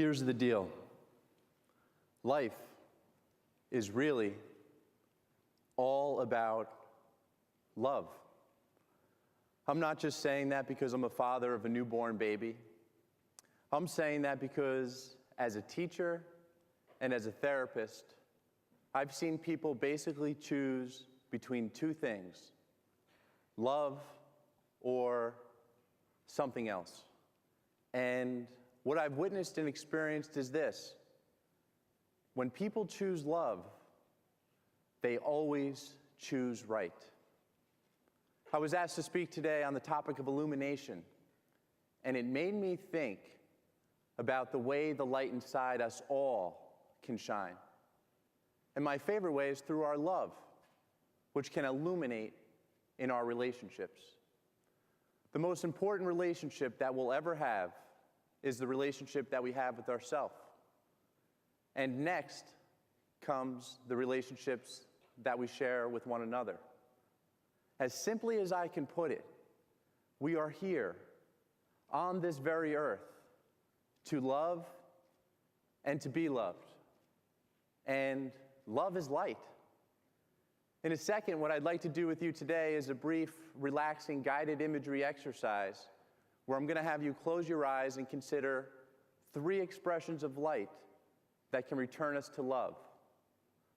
Here's the deal. Life is really all about love. I'm not just saying that because I'm a father of a newborn baby. I'm saying that because as a teacher and as a therapist, I've seen people basically choose between two things: love or something else. And what I've witnessed and experienced is this: when people choose love, they always choose right. I was asked to speak today on the topic of illumination, and it made me think about the way the light inside us all can shine. And my favorite way is through our love, which can illuminate in our relationships. The most important relationship that we'll ever have is the relationship that we have with ourselves. And next comes the relationships that we share with one another. As simply as I can put it, we are here on this very earth to love and to be loved. And love is light. In a second, what I'd like to do with you today is a brief, relaxing, guided imagery exercise where I'm going to have you close your eyes and consider 3 expressions of light that can return us to love.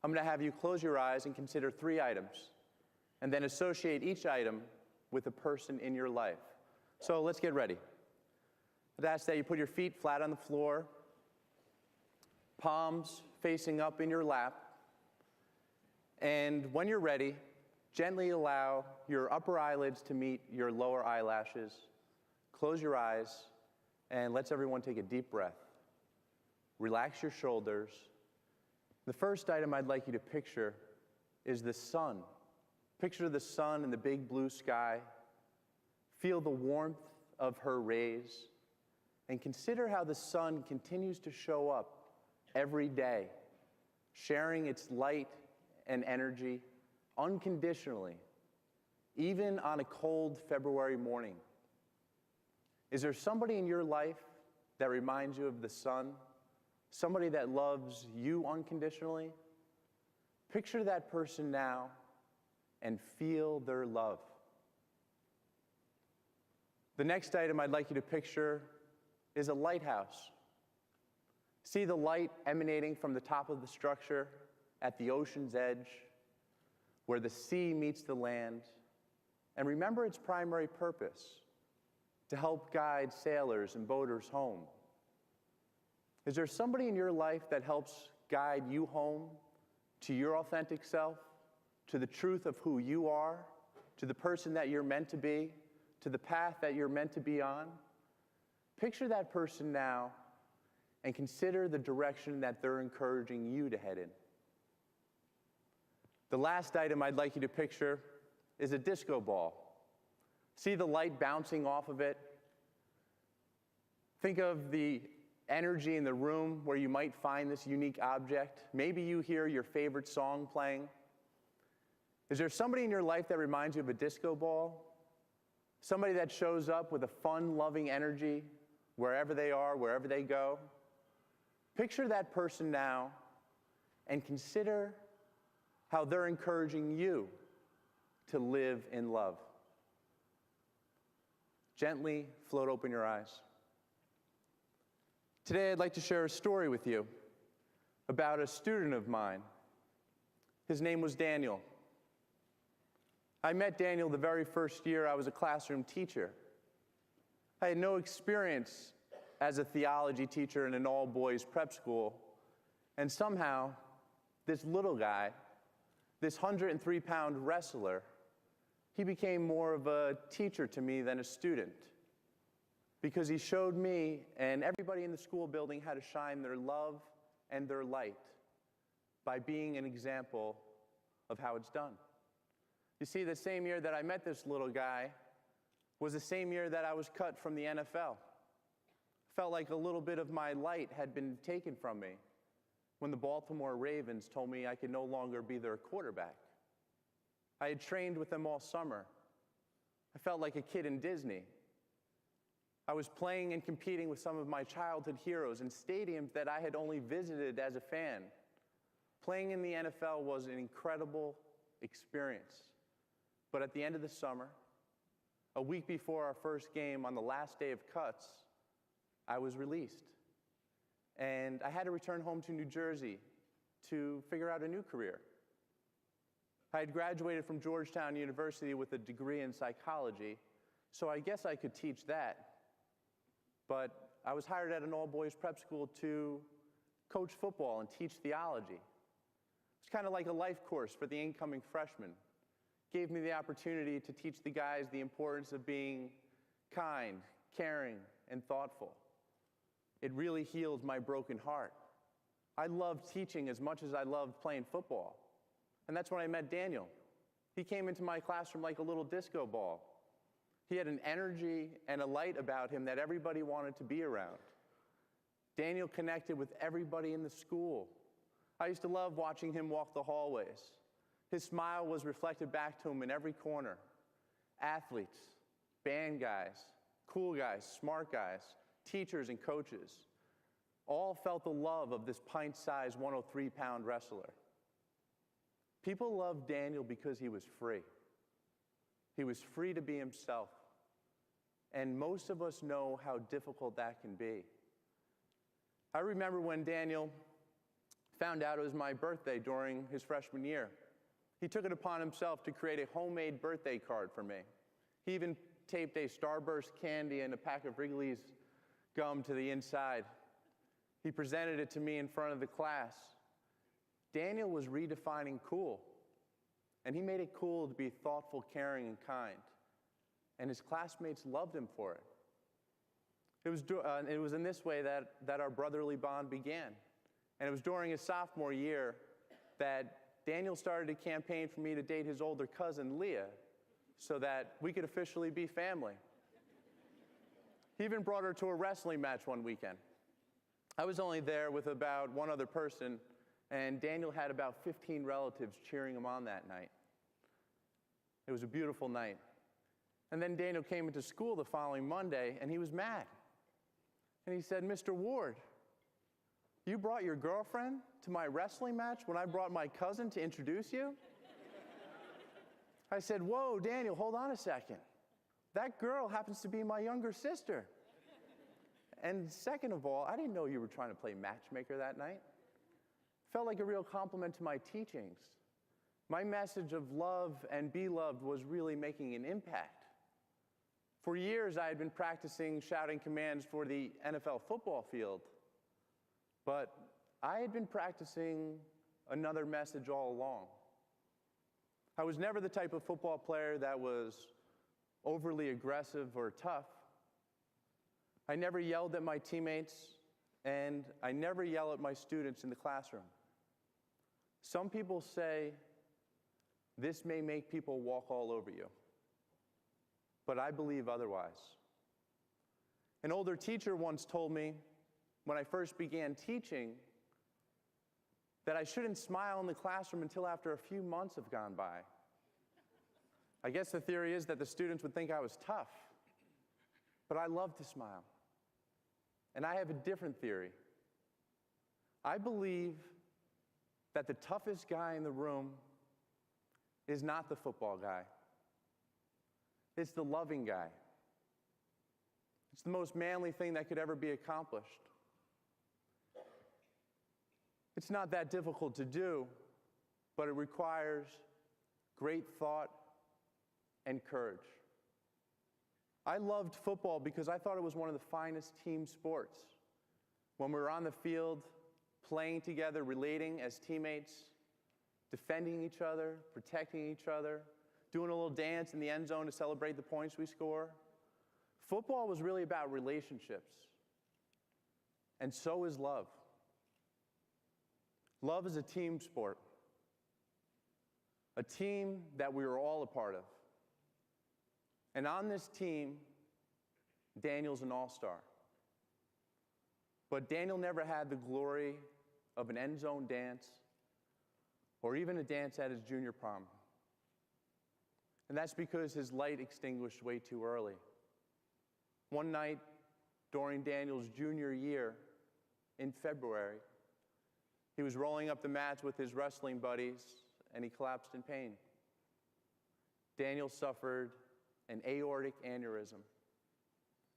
I'm going to have you close your eyes and consider 3 items, and then associate each item with a person in your life. So let's get ready. I'd ask that you put your feet flat on the floor, palms facing up in your lap, and when you're ready, gently allow your upper eyelids to meet your lower eyelashes. Close your eyes, and let's everyone take a deep breath. Relax your shoulders. The first item I'd like you to picture is the sun. Picture the sun in the big blue sky. Feel the warmth of her rays, and consider how the sun continues to show up every day, sharing its light and energy unconditionally, even on a cold February morning. Is there somebody in your life that reminds you of the sun? Somebody that loves you unconditionally? Picture that person now and feel their love. The next item I'd like you to picture is a lighthouse. See the light emanating from the top of the structure at the ocean's edge, where the sea meets the land, and remember its primary purpose: to help guide sailors and boaters home. Is there somebody in your life that helps guide you home to your authentic self, to the truth of who you are, to the person that you're meant to be, to the path that you're meant to be on? Picture that person now and consider the direction that they're encouraging you to head in. The last item I'd like you to picture is a disco ball. See the light bouncing off of it? Think of the energy in the room where you might find this unique object. Maybe you hear your favorite song playing. Is there somebody in your life that reminds you of a disco ball? Somebody that shows up with a fun, loving energy wherever they are, wherever they go? Picture that person now and consider how they're encouraging you to live in love. Gently float open your eyes. Today I'd like to share a story with you about a student of mine. His name was Daniel. I met Daniel the very first year I was a classroom teacher. I had no experience as a theology teacher in an all-boys prep school, and somehow this little guy, this 103-pound wrestler, he became more of a teacher to me than a student, because he showed me and everybody in the school building how to shine their love and their light by being an example of how it's done. You see, the same year that I met this little guy was the same year that I was cut from the NFL. Felt like a little bit of my light had been taken from me when the Baltimore Ravens told me I could no longer be their quarterback. I had trained with them all summer. I felt like a kid in Disney. I was playing and competing with some of my childhood heroes in stadiums that I had only visited as a fan. Playing in the NFL was an incredible experience. But at the end of the summer, a week before our first game on the last day of cuts, I was released. And I had to return home to New Jersey to figure out a new career. I had graduated from Georgetown University with a degree in psychology, so I guess I could teach that. But I was hired at an all-boys prep school to coach football and teach theology. It's kind of like a life course for the incoming freshmen. Gave me the opportunity to teach the guys the importance of being kind, caring, and thoughtful. It really healed my broken heart. I loved teaching as much as I loved playing football. And that's when I met Daniel. He came into my classroom like a little disco ball. He had an energy and a light about him that everybody wanted to be around. Daniel connected with everybody in the school. I used to love watching him walk the hallways. His smile was reflected back to him in every corner. Athletes, band guys, cool guys, smart guys, teachers and coaches, all felt the love of this pint-sized 103-pound wrestler. People loved Daniel because he was free. He was free to be himself. And most of us know how difficult that can be. I remember when Daniel found out it was my birthday during his freshman year. He took it upon himself to create a homemade birthday card for me. He even taped a Starburst candy and a pack of Wrigley's gum to the inside. He presented it to me in front of the class. Daniel was redefining cool. And he made it cool to be thoughtful, caring, and kind. And his classmates loved him for it. It was in this way that our brotherly bond began. And it was during his sophomore year that Daniel started a campaign for me to date his older cousin, Leah, so that we could officially be family. He even brought her to a wrestling match one weekend. I was only there with about one other person, and Daniel had about 15 relatives cheering him on that night. It was a beautiful night. And then Daniel came into school the following Monday, and he was mad. And he said, "Mr. Ward, you brought your girlfriend to my wrestling match when I brought my cousin to introduce you?" I said, "Whoa, Daniel, hold on a second. That girl happens to be my younger sister. And second of all, I didn't know you were trying to play matchmaker that night." Felt like a real compliment to my teachings. My message of love and be loved was really making an impact. For years, I had been practicing shouting commands for the NFL football field, but I had been practicing another message all along. I was never the type of football player that was overly aggressive or tough. I never yelled at my teammates, and I never yell at my students in the classroom. Some people say this may make people walk all over you, but I believe otherwise. An older teacher once told me when I first began teaching that I shouldn't smile in the classroom until after a few months have gone by. I guess the theory is that the students would think I was tough, but I love to smile. And I have a different theory. I believe that the toughest guy in the room is not the football guy. It's the loving guy. It's the most manly thing that could ever be accomplished. It's not that difficult to do, but it requires great thought and courage. I loved football because I thought it was one of the finest team sports. When we were on the field, playing together, relating as teammates, defending each other, protecting each other, doing a little dance in the end zone to celebrate the points we score. Football was really about relationships. And so is love. Love is a team sport. A team that we are all a part of. And on this team, Daniel's an all-star. But Daniel never had the glory of an end zone dance or even a dance at his junior prom. And that's because his light extinguished way too early. One night, during Daniel's junior year in February. He was rolling up the mats with his wrestling buddies, and he collapsed in pain. Daniel suffered an aortic aneurysm,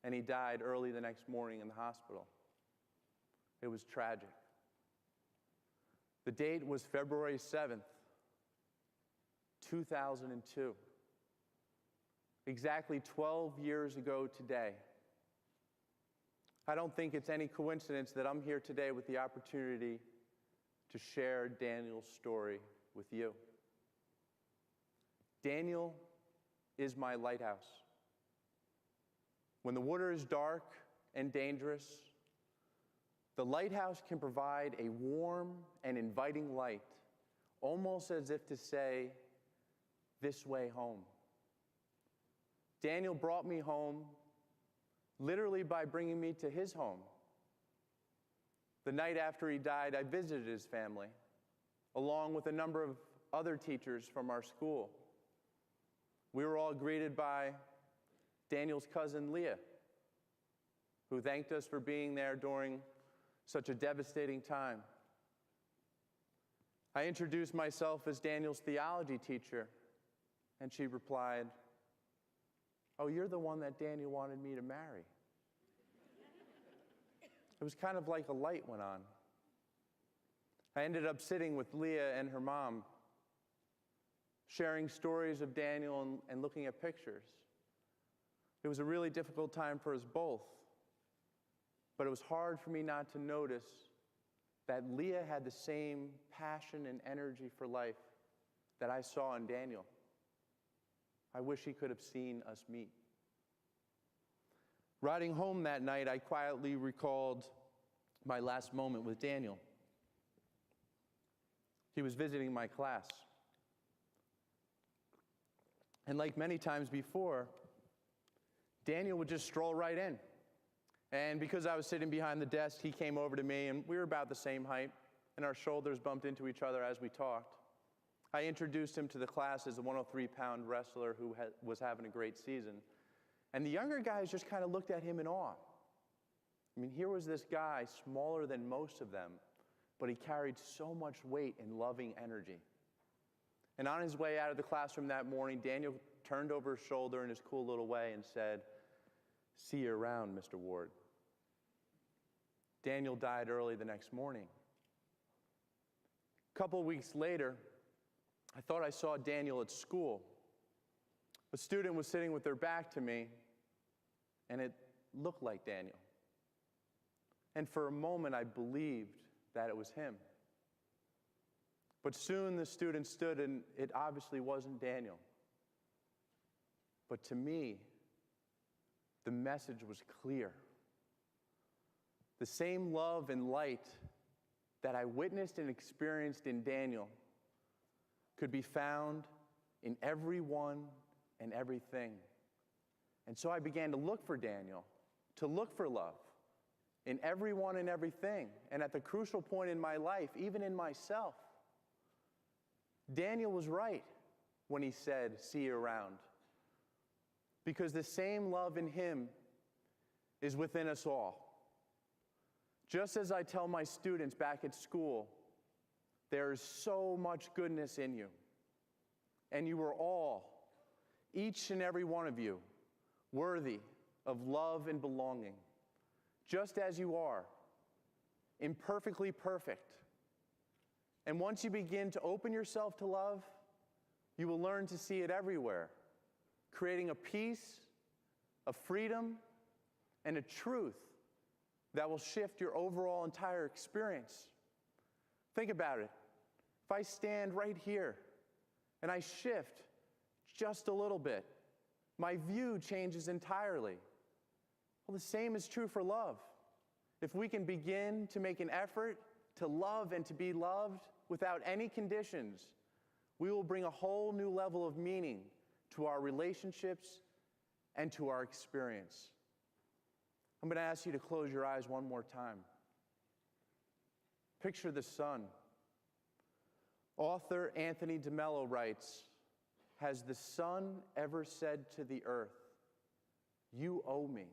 and he died early the next morning in the hospital. It was tragic. The date was February 7th, 2002. Exactly 12 years ago today. I don't think it's any coincidence that I'm here today with the opportunity to share Daniel's story with you. Daniel is my lighthouse. When the water is dark and dangerous, the lighthouse can provide a warm and inviting light, almost as if to say, "This way home." Daniel brought me home literally by bringing me to his home. The night after he died, I visited his family, along with a number of other teachers from our school. We were all greeted by Daniel's cousin, Leah, who thanked us for being there during such a devastating time. I introduced myself as Daniel's theology teacher, and she replied, "Oh, you're the one that Daniel wanted me to marry." It was kind of like a light went on. I ended up sitting with Leah and her mom, sharing stories of Daniel and looking at pictures. It was a really difficult time for us both, but it was hard for me not to notice that Leah had the same passion and energy for life that I saw in Daniel. I wish he could have seen us meet. Riding home that night, I quietly recalled my last moment with Daniel. He was visiting my class. And like many times before, Daniel would just stroll right in. And because I was sitting behind the desk, he came over to me, and we were about the same height, and our shoulders bumped into each other as we talked. I introduced him to the class as a 103-pound wrestler who was having a great season. And the younger guys just kind of looked at him in awe. I mean, here was this guy, smaller than most of them, but he carried so much weight and loving energy. And on his way out of the classroom that morning, Daniel turned over his shoulder in his cool little way and said, "See you around, Mr. Ward." Daniel died early the next morning. A couple of weeks later, I thought I saw Daniel at school. A student was sitting with their back to me, and it looked like Daniel. And for a moment, I believed that it was him. But soon the student stood, and it obviously wasn't Daniel. But to me, the message was clear. The same love and light that I witnessed and experienced in Daniel could be found in everyone and everything. And so I began to look for Daniel, to look for love in everyone and everything. And at the crucial point in my life, even in myself, Daniel was right when he said, "See you around." Because the same love in him is within us all. Just as I tell my students back at school, there is so much goodness in you. And you are all, each and every one of you, worthy of love and belonging, just as you are, imperfectly perfect. And once you begin to open yourself to love, you will learn to see it everywhere, creating a peace, a freedom, and a truth that will shift your overall entire experience. Think about it. If I stand right here and I shift just a little bit, my view changes entirely. Well, the same is true for love. If we can begin to make an effort to love and to be loved without any conditions, we will bring a whole new level of meaning to our relationships and to our experience. I'm going to ask you to close your eyes one more time. Picture the sun. Author Anthony DeMello writes, "Has the sun ever said to the earth, 'You owe me'?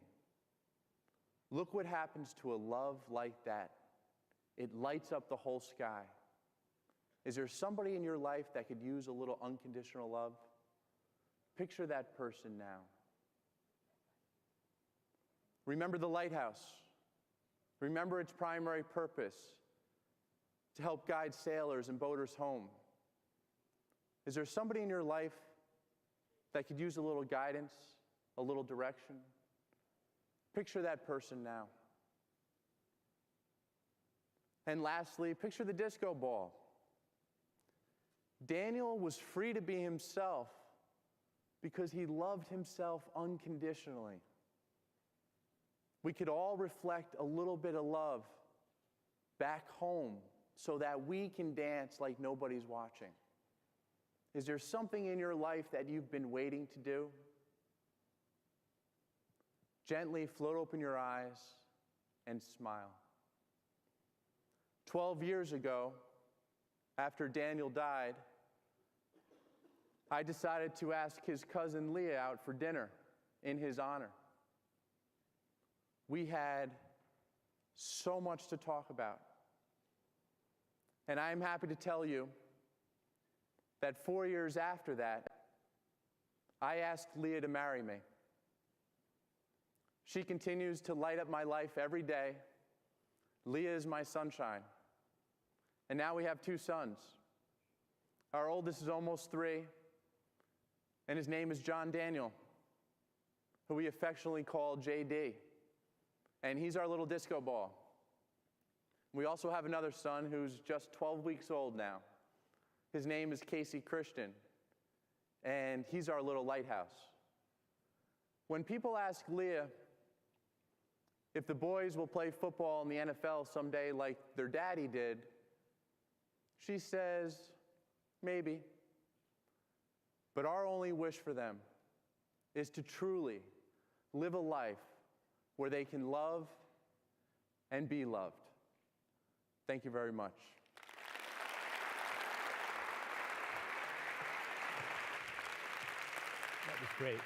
Look what happens to a love like that. It lights up the whole sky. Is there somebody in your life that could use a little unconditional love? Picture that person now. Remember the lighthouse. Remember its primary purpose, to help guide sailors and boaters home. Is there somebody in your life that could use a little guidance, a little direction? Picture that person now. And lastly, picture the disco ball. Daniel was free to be himself because he loved himself unconditionally. We could all reflect a little bit of love back home so that we can dance like nobody's watching. Is there something in your life that you've been waiting to do? Gently float open your eyes and smile. 12 years ago, after Daniel died, I decided to ask his cousin Leah out for dinner in his honor. We had so much to talk about. And I'm happy to tell you that 4 years after that, I asked Leah to marry me. She continues to light up my life every day. Leah is my sunshine. And now we have 2 sons. Our oldest is almost 3, and his name is John Daniel, who we affectionately call JD. And he's our little disco ball. We also have another son who's just 12 weeks old now. His name is Casey Christian, and he's our little lighthouse. When people ask Leah if the boys will play football in the NFL someday like their daddy did, she says, maybe. But our only wish for them is to truly live a life where they can love and be loved. Thank you very much. That was great.